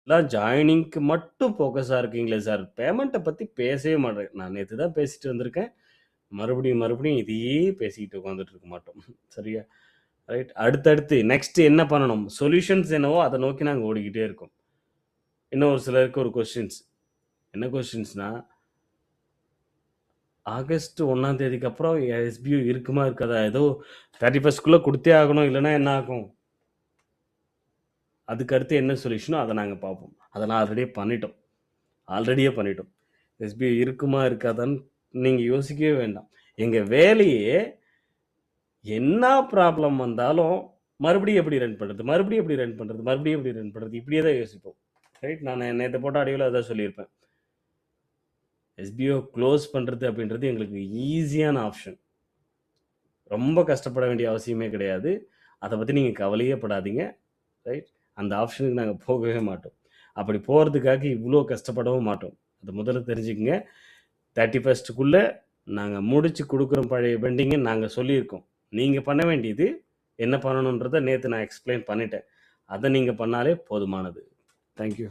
எல்லாம் ஜாயினிங்க்கு மட்டும் ஃபோக்கஸா இருக்கீங்களே சார். பேமெண்ட்ட பத்தி பேசவே மாட்டேன். நான் நேத்து தான் பேசிட்டு வந்திருக்கேன். மறுபடியும் இதையே பேசிக்கிட்டு உட்காந்துட்டு இருக்க மாட்டோம். சரியா? ரைட். அடுத்தடுத்து நெக்ஸ்ட் என்ன பண்ணணும்? சொல்யூஷன்ஸ் என்னவோ அத நோக்கி நாங்க ஓடிக்கிட்டே இருக்கோம். இன்னும் ஒரு சிலருக்கு ஒரு கொஸ்டின்ஸ். என்ன கொஸ்டின்ஸ்னா, ஆகஸ்ட் 1ஆம் தேதிக்கு அப்புறம் எஸ்பியூ இருக்குமா? இருக்காதா? ஏதோ 31க்குள்ள குடுத்தே ஆகணும். இல்லன்னா என்ன ஆகும்? அதுக்கு அடுத்து என்ன சொல்யூஷனோ அத நாங்க பார்ப்போம். அதெல்லாம் ஆல்ரெடியே பண்ணிட்டோம். எஸ்பிஐ இருக்குமா? இருக்காதான்னு நீங்க யோசிக்கவே வேண்டாம். எங்க வேலையே என்ன ப்ராப்ளம் வந்தாலும் மறுபடியும் எப்படி ரன் பண்றது? இப்படியே தான் யோசிப்போம். ரைட். நான் நேத்து போட்ட ஆடியோல அதான் சொல்லியிருப்பேன். எஸ்பிஓ க்ளோஸ் பண்றது அப்படின்றது எங்களுக்கு ஈஸியான ஆப்ஷன். ரொம்ப கஷ்டப்பட வேண்டிய அவசியமே கிடையாது. அத பத்தி நீங்க கவலையே படாதீங்க. ரைட். அந்த ஆப்ஷனுக்கு நாங்க போகவே மாட்டோம். அப்படி போறதுக்காக இவ்ளோ கஷ்டப்படவும் மாட்டோம். அத முதல்ல தெரிஞ்சுக்கங்க. 31க்குள்ள நாங்க முடிச்சு குடுக்குறோம் பழைய பெண்டிங்க நாங்க சொல்லியிருக்கோம். நீங்க பண்ண வேண்டியது என்ன பண்ணணுன்றத நேத்து நான் எக்ஸ்ப்ளைன் பண்ணிட்டேன். அத நீங்க பண்ணாலே போதுமானது. Thank you.